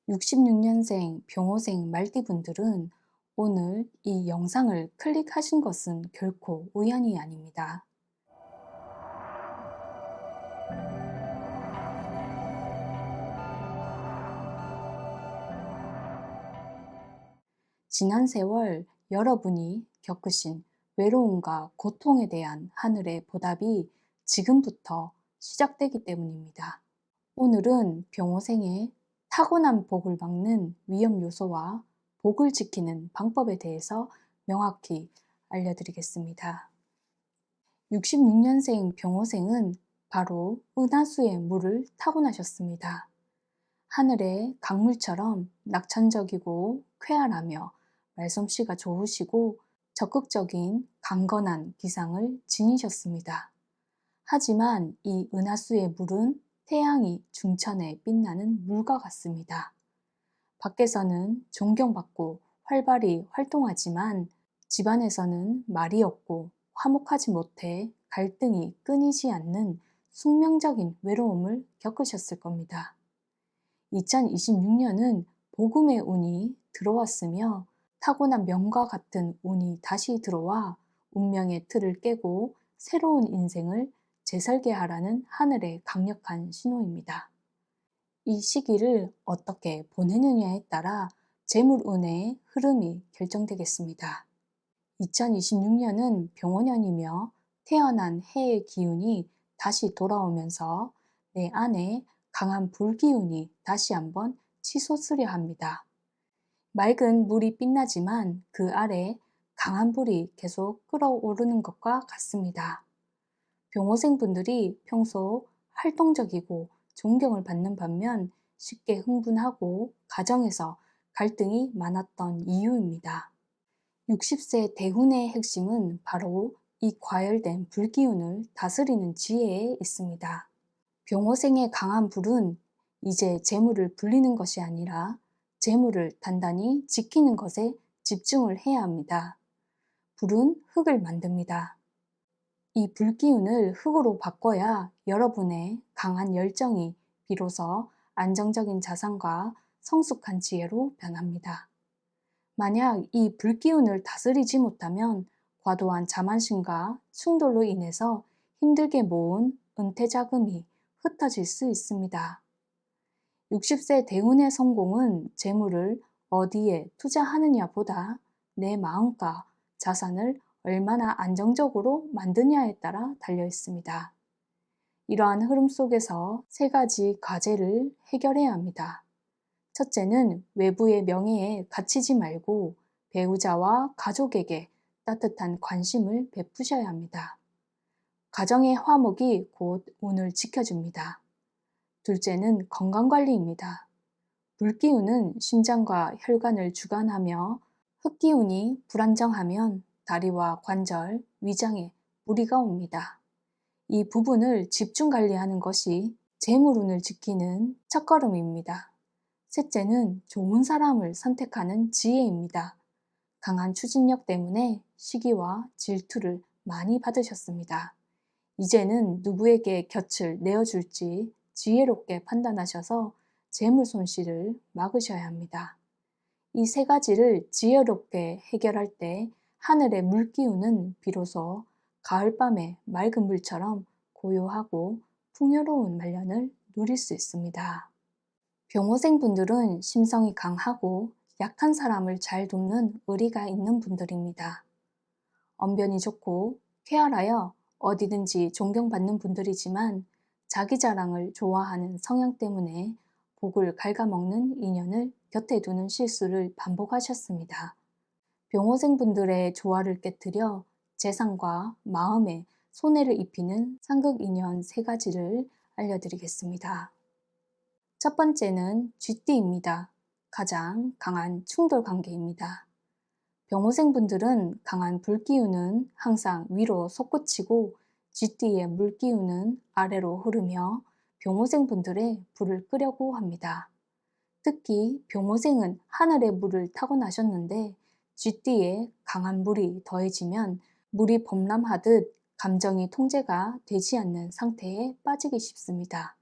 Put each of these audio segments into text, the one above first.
66년생 병호생 말띠분들은 오늘 이 영상을 클릭하신 것은 결코 우연이 아닙니다. 지난 세월 여러분이 겪으신 외로움과 고통에 대한 하늘의 보답이 지금부터 시작되기 때문입니다. 오늘은 병호생의 타고난 복을 막는 위험 요소와 복을 지키는 방법에 대해서 명확히 알려드리겠습니다. 66년생 병호생은 바로 은하수의 물을 타고나셨습니다. 하늘의 강물처럼 낙천적이고 쾌활하며 말솜씨가 좋으시고 적극적인 강건한 기상을 지니셨습니다. 하지만 이 은하수의 물은 태양이 중천에 빛나는 물과 같습니다. 밖에서는 존경받고 활발히 활동하지만 집안에서는 말이 없고 화목하지 못해 갈등이 끊이지 않는 숙명적인 외로움을 겪으셨을 겁니다. 2026년은 복음의 운이 들어왔으며 타고난 명과 같은 운이 다시 들어와 운명의 틀을 깨고 새로운 인생을 재설계하라는 하늘의 강력한 신호입니다. 이 시기를 어떻게 보내느냐에 따라 재물운의 흐름이 결정되겠습니다. 2026년은 병원년이며 태어난 해의 기운이 다시 돌아오면서 내 안에 강한 불기운이 다시 한번 치솟으려 합니다. 맑은 물이 빛나지만 그 아래 강한 불이 계속 끓어오르는 것과 같습니다. 병호생분들이 평소 활동적이고 존경을 받는 반면 쉽게 흥분하고 가정에서 갈등이 많았던 이유입니다. 60세 대운의 핵심은 바로 이 과열된 불기운을 다스리는 지혜에 있습니다. 병호생의 강한 불은 이제 재물을 불리는 것이 아니라 재물을 단단히 지키는 것에 집중을 해야 합니다. 불은 흙을 만듭니다. 이 불기운을 흙으로 바꿔야 여러분의 강한 열정이 비로소 안정적인 자산과 성숙한 지혜로 변합니다. 만약 이 불기운을 다스리지 못하면 과도한 자만심과 충돌로 인해서 힘들게 모은 은퇴 자금이 흩어질 수 있습니다. 60세 대운의 성공은 재물을 어디에 투자하느냐보다 내 마음과 자산을 얼마나 안정적으로 만드냐에 따라 달려 있습니다. 이러한 흐름 속에서 세 가지 과제를 해결해야 합니다. 첫째는 외부의 명예에 갇히지 말고 배우자와 가족에게 따뜻한 관심을 베푸셔야 합니다. 가정의 화목이 곧 운을 지켜줍니다. 둘째는 건강관리입니다. 불기운은 심장과 혈관을 주관하며 흑기운이 불안정하면 다리와 관절, 위장에 무리가 옵니다. 이 부분을 집중 관리하는 것이 재물운을 지키는 첫걸음입니다. 셋째는 좋은 사람을 선택하는 지혜입니다. 강한 추진력 때문에 시기와 질투를 많이 받으셨습니다. 이제는 누구에게 곁을 내어줄지 지혜롭게 판단하셔서 재물 손실을 막으셔야 합니다. 이 세 가지를 지혜롭게 해결할 때 하늘의 물기운은 비로소 가을밤의 맑은 물처럼 고요하고 풍요로운 말년을 누릴 수 있습니다. 병호생분들은 심성이 강하고 약한 사람을 잘 돕는 의리가 있는 분들입니다. 언변이 좋고 쾌활하여 어디든지 존경받는 분들이지만 자기 자랑을 좋아하는 성향 때문에 복을 갉아먹는 인연을 곁에 두는 실수를 반복하셨습니다. 병호생분들의 조화를 깨뜨려 재산과 마음에 손해를 입히는 상극인연 세 가지를 알려드리겠습니다. 첫 번째는 쥐띠입니다. 가장 강한 충돌 관계입니다. 병호생분들은 강한 불기운은 항상 위로 솟구치고 쥐띠의 물기운은 아래로 흐르며 병호생분들의 불을 끄려고 합니다. 특히 병호생은 하늘의 물을 타고나셨는데 쥐띠에 강한 물이 더해지면 물이 범람하듯 감정이 통제가 되지 않는 상태에 빠지기 쉽습니다.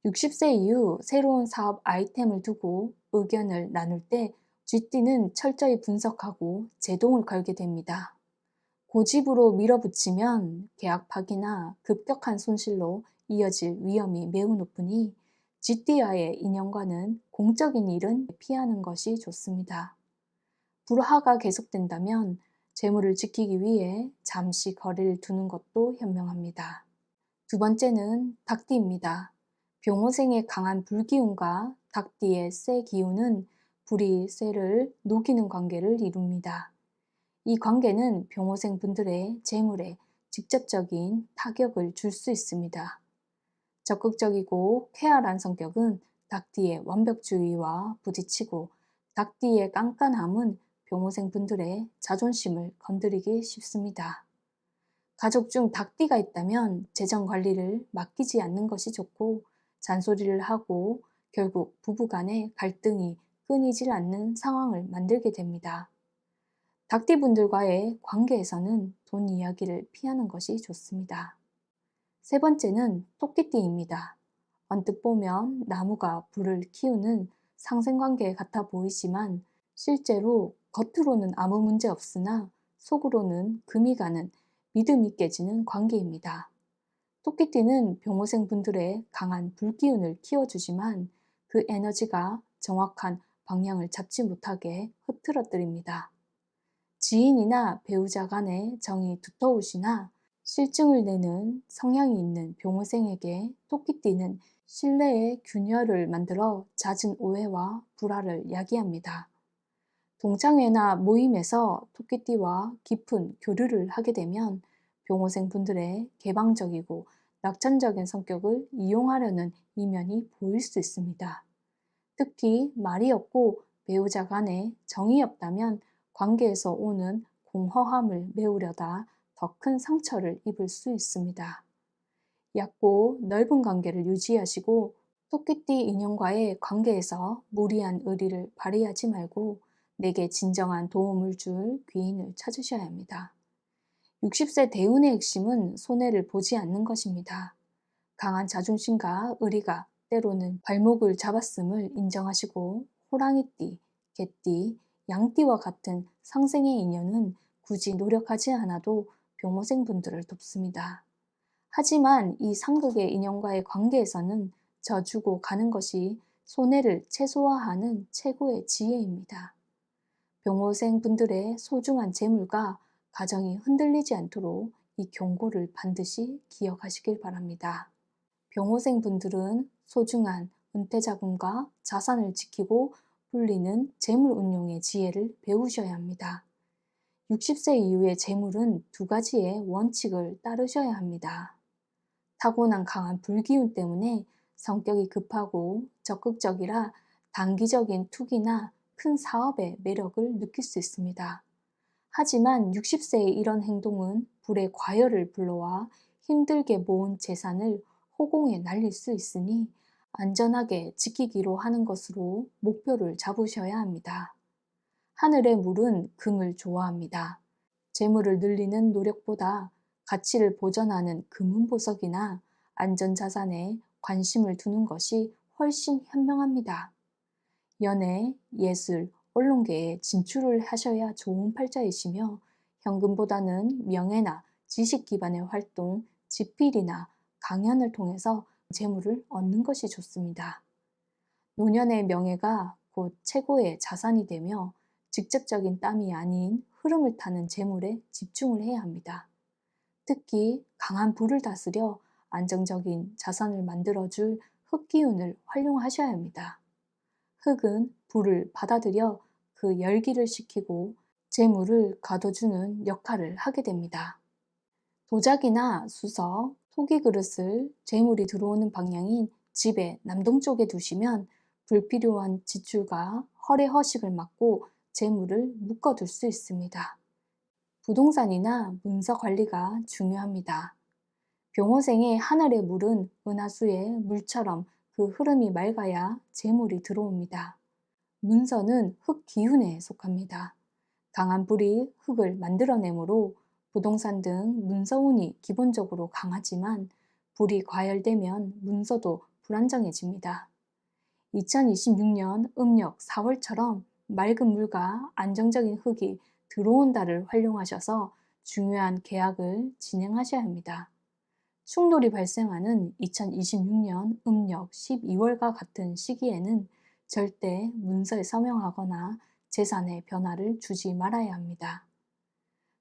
60세 이후 새로운 사업 아이템을 두고 의견을 나눌 때 쥐띠는 철저히 분석하고 제동을 걸게 됩니다. 고집으로 밀어붙이면 계약 파기나 급격한 손실로 이어질 위험이 매우 높으니 쥐띠와의 인연과는 공적인 일은 피하는 것이 좋습니다. 불화가 계속된다면 재물을 지키기 위해 잠시 거리를 두는 것도 현명합니다. 두 번째는 닭띠입니다. 병호생의 강한 불기운과 닭띠의 쇠 기운은 불이 쇠를 녹이는 관계를 이룹니다. 이 관계는 병호생 분들의 재물에 직접적인 타격을 줄 수 있습니다. 적극적이고 쾌활한 성격은 닭띠의 완벽주의와 부딪히고 닭띠의 깐깐함은 병호생 분들의 자존심을 건드리기 쉽습니다. 가족 중 닭띠가 있다면 재정 관리를 맡기지 않는 것이 좋고 잔소리를 하고 결국 부부 간의 갈등이 끊이질 않는 상황을 만들게 됩니다. 닭띠 분들과의 관계에서는 돈 이야기를 피하는 것이 좋습니다. 세 번째는 토끼띠입니다. 언뜻 보면 나무가 불을 키우는 상생관계 같아 보이지만 실제로 겉으로는 아무 문제 없으나 속으로는 금이 가는 믿음이 깨지는 관계입니다. 토끼띠는 병호생 분들의 강한 불기운을 키워주지만 그 에너지가 정확한 방향을 잡지 못하게 흐트러뜨립니다. 지인이나 배우자 간의 정이 두터우시나 실증을 내는 성향이 있는 병호생에게 토끼띠는 신뢰의 균열을 만들어 잦은 오해와 불화를 야기합니다. 동창회나 모임에서 토끼띠와 깊은 교류를 하게 되면 병호생 분들의 개방적이고 낙천적인 성격을 이용하려는 이면이 보일 수 있습니다. 특히 말이 없고 배우자 간에 정이 없다면 관계에서 오는 공허함을 메우려다 더 큰 상처를 입을 수 있습니다. 얕고 넓은 관계를 유지하시고 토끼띠 인연과의 관계에서 무리한 의리를 발휘하지 말고 내게 진정한 도움을 줄 귀인을 찾으셔야 합니다. 60세 대운의 핵심은 손해를 보지 않는 것입니다. 강한 자존심과 의리가 때로는 발목을 잡았음을 인정하시고 호랑이띠, 개띠, 양띠와 같은 상생의 인연은 굳이 노력하지 않아도 병호생 분들을 돕습니다. 하지만 이 상극의 인연과의 관계에서는 져주고 가는 것이 손해를 최소화하는 최고의 지혜입니다. 병호생 분들의 소중한 재물과 가정이 흔들리지 않도록 이 경고를 반드시 기억하시길 바랍니다. 병호생 분들은 소중한 은퇴자금과 자산을 지키고 불리는 재물 운용의 지혜를 배우셔야 합니다. 60세 이후의 재물은 두 가지의 원칙을 따르셔야 합니다. 타고난 강한 불기운 때문에 성격이 급하고 적극적이라 단기적인 투기나 큰 사업의 매력을 느낄 수 있습니다. 하지만 60세의 이런 행동은 불의 과열을 불러와 힘들게 모은 재산을 허공에 날릴 수 있으니 안전하게 지키기로 하는 것으로 목표를 잡으셔야 합니다. 하늘의 물은 금을 좋아합니다. 재물을 늘리는 노력보다 가치를 보전하는 금은보석이나 안전자산에 관심을 두는 것이 훨씬 현명합니다. 연애, 예술, 언론계에 진출을 하셔야 좋은 팔자이시며 현금보다는 명예나 지식 기반의 활동, 집필이나 강연을 통해서 재물을 얻는 것이 좋습니다. 노년의 명예가 곧 최고의 자산이 되며 직접적인 땀이 아닌 흐름을 타는 재물에 집중을 해야 합니다. 특히 강한 불을 다스려 안정적인 자산을 만들어줄 흙기운을 활용하셔야 합니다. 흙은 불을 받아들여 그 열기를 식히고 재물을 가둬주는 역할을 하게 됩니다. 도자기나 수석, 토기 그릇을 재물이 들어오는 방향인 집의 남동쪽에 두시면 불필요한 지출과 허례 허식을 막고 재물을 묶어둘 수 있습니다. 부동산이나 문서 관리가 중요합니다. 병호생의 하늘의 물은 은하수의 물처럼 그 흐름이 맑아야 재물이 들어옵니다. 문서는 흙 기운에 속합니다. 강한 불이 흙을 만들어내므로 부동산 등 문서운이 기본적으로 강하지만 불이 과열되면 문서도 불안정해집니다. 2026년 음력 4월처럼 맑은 물과 안정적인 흙이 들어온 달을 활용하셔서 중요한 계약을 진행하셔야 합니다. 충돌이 발생하는 2026년 음력 12월과 같은 시기에는 절대 문서에 서명하거나 재산에 변화를 주지 말아야 합니다.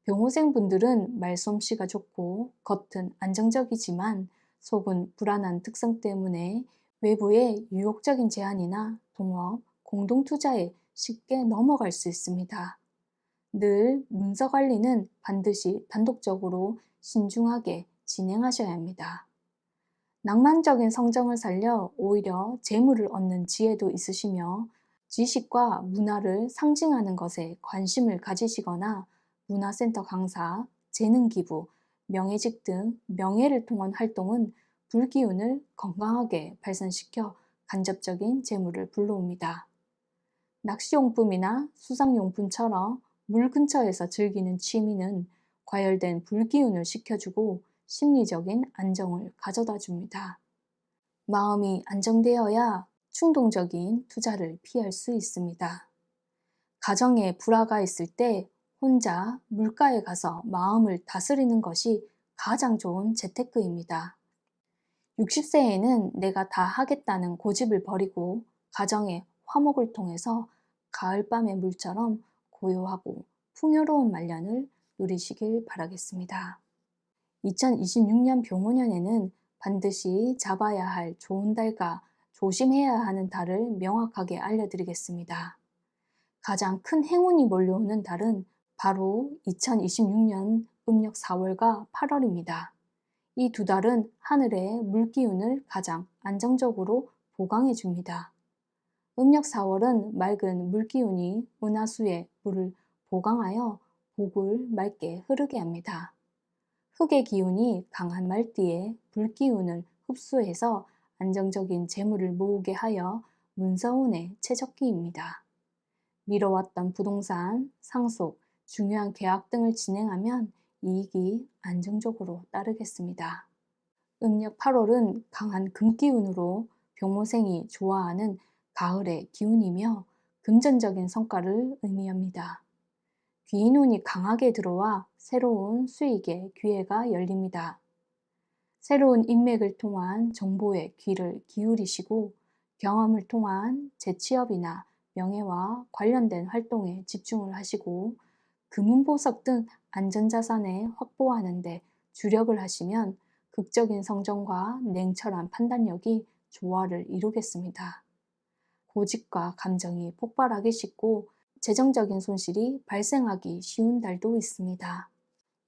병호생분들은 말솜씨가 좋고 겉은 안정적이지만 속은 불안한 특성 때문에 외부의 유혹적인 제안이나 동업, 공동투자에 쉽게 넘어갈 수 있습니다. 늘 문서 관리는 반드시 단독적으로 신중하게 진행하셔야 합니다. 낭만적인 성정을 살려 오히려 재물을 얻는 지혜도 있으시며 지식과 문화를 상징하는 것에 관심을 가지시거나 문화센터 강사, 재능 기부, 명예직 등 명예를 통한 활동은 불기운을 건강하게 발산시켜 간접적인 재물을 불러옵니다. 낚시용품이나 수상용품처럼 물 근처에서 즐기는 취미는 과열된 불기운을 식혀주고 심리적인 안정을 가져다 줍니다. 마음이 안정되어야 충동적인 투자를 피할 수 있습니다. 가정에 불화가 있을 때 혼자 물가에 가서 마음을 다스리는 것이 가장 좋은 재테크입니다. 60세에는 내가 다 하겠다는 고집을 버리고 가정의 화목을 통해서 가을밤의 물처럼 고요하고 풍요로운 말년을 누리시길 바라겠습니다. 2026년 병호년에는 반드시 잡아야 할 좋은 달과 조심해야 하는 달을 명확하게 알려드리겠습니다. 가장 큰 행운이 몰려오는 달은 바로 2026년 음력 4월과 8월입니다. 이 두 달은 하늘의 물기운을 가장 안정적으로 보강해 줍니다. 음력 4월은 맑은 물기운이 은하수에 물을 보강하여 복을 맑게 흐르게 합니다. 흙의 기운이 강한 말띠에 불기운을 흡수해서 안정적인 재물을 모으게 하여 문서운의 최적기입니다. 미뤄왔던 부동산, 상속, 중요한 계약 등을 진행하면 이익이 안정적으로 따르겠습니다. 음력 8월은 강한 금기운으로 병모생이 좋아하는 가을의 기운이며 금전적인 성과를 의미합니다. 귀인운이 강하게 들어와 새로운 수익의 기회가 열립니다. 새로운 인맥을 통한 정보에 귀를 기울이시고 경험을 통한 재취업이나 명예와 관련된 활동에 집중을 하시고 금은보석 등 안전자산에 확보하는 데 주력을 하시면 극적인 성정과 냉철한 판단력이 조화를 이루겠습니다. 고집과 감정이 폭발하기 쉽고 재정적인 손실이 발생하기 쉬운 달도 있습니다.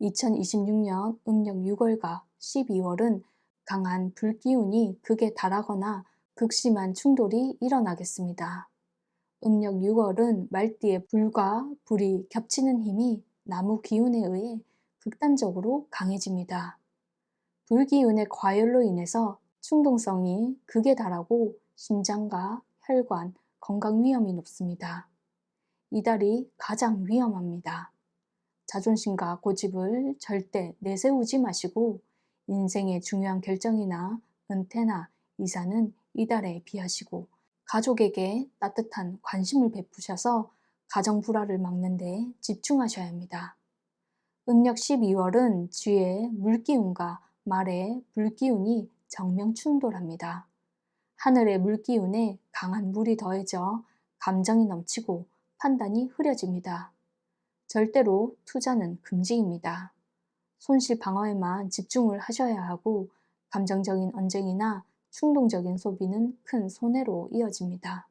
2026년 음력 6월과 12월은 강한 불기운이 극에 달하거나 극심한 충돌이 일어나겠습니다. 음력 6월은 말띠의 불과 불이 겹치는 힘이 나무 기운에 의해 극단적으로 강해집니다. 불기운의 과열로 인해서 충동성이 극에 달하고 심장과 혈관, 건강 위험이 높습니다. 이달이 가장 위험합니다. 자존심과 고집을 절대 내세우지 마시고 인생의 중요한 결정이나 은퇴나 이사는 이달에 비하시고 가족에게 따뜻한 관심을 베푸셔서 가정 불화를 막는 데 집중하셔야 합니다. 음력 12월은 쥐의 물기운과 말의 불기운이 정면 충돌합니다. 하늘의 물기운에 강한 물이 더해져 감정이 넘치고 판단이 흐려집니다. 절대로 투자는 금지입니다. 손실 방어에만 집중을 하셔야 하고 감정적인 언쟁이나 충동적인 소비는 큰 손해로 이어집니다.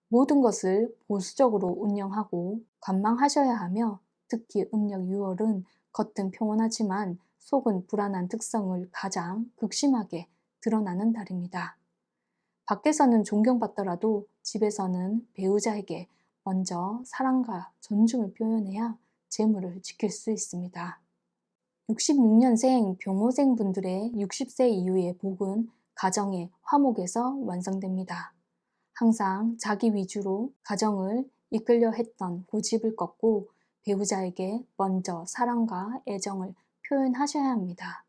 모든 것을 보수적으로 운영하고 관망하셔야 하며 특히 음력 6월은 겉은 평온하지만 속은 불안한 특성을 가장 극심하게 드러나는 달입니다. 밖에서는 존경받더라도 집에서는 배우자에게 먼저 사랑과 존중을 표현해야 재물을 지킬 수 있습니다. 66년생 병호생 분들의 60세 이후의 복은 가정의 화목에서 완성됩니다. 항상 자기 위주로 가정을 이끌려 했던 고집을 꺾고 배우자에게 먼저 사랑과 애정을 표현하셔야 합니다.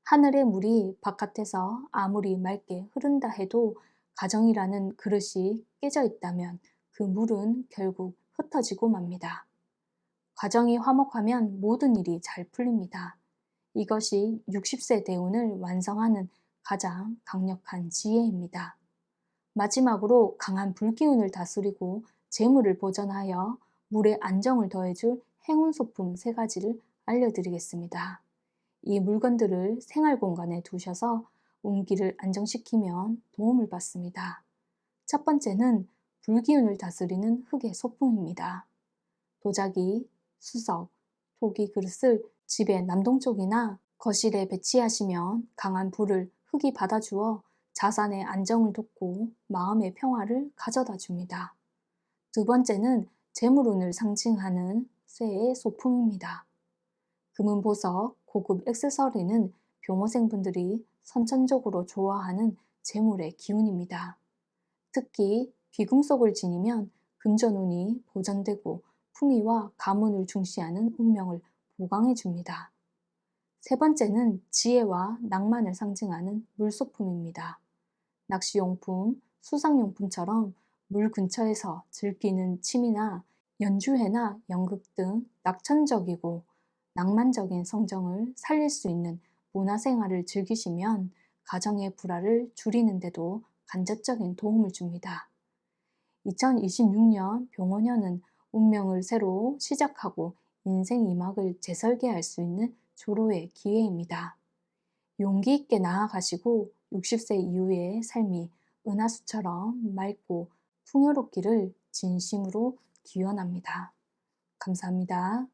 하늘의 물이 바깥에서 아무리 맑게 흐른다 해도 가정이라는 그릇이 깨져 있다면 그 물은 결국 흩어지고 맙니다. 가정이 화목하면 모든 일이 잘 풀립니다. 이것이 60세 대운을 완성하는 가장 강력한 지혜입니다. 마지막으로 강한 불기운을 다스리고 재물을 보전하여 물의 안정을 더해줄 행운 소품 3가지를 알려드리겠습니다. 이 물건들을 생활 공간에 두셔서 운기를 안정시키면 도움을 받습니다. 첫 번째는 불기운을 다스리는 흙의 소품입니다. 도자기, 수석, 토기 그릇을 집의 남동쪽이나 거실에 배치하시면 강한 불을 흙이 받아주어 자산의 안정을 돕고 마음의 평화를 가져다 줍니다. 두 번째는 재물운을 상징하는 쇠의 소품입니다. 금은 보석, 고급 액세서리는 병호생분들이 선천적으로 좋아하는 재물의 기운입니다. 특히 귀금속을 지니면 금전운이 보전되고 품위와 가문을 중시하는 운명을 보강해 줍니다. 세 번째는 지혜와 낭만을 상징하는 물소품입니다. 낚시용품, 수상용품처럼 물 근처에서 즐기는 취미나 연주회나 연극 등 낙천적이고 낭만적인 성정을 살릴 수 있는 문화생활을 즐기시면 가정의 불화를 줄이는데도 간접적인 도움을 줍니다. 2026년 병원년은 운명을 새로 시작하고 인생 2막을 재설계할 수 있는 조로의 기회입니다. 용기 있게 나아가시고 60세 이후의 삶이 은하수처럼 맑고 풍요롭기를 진심으로 기원합니다. 감사합니다.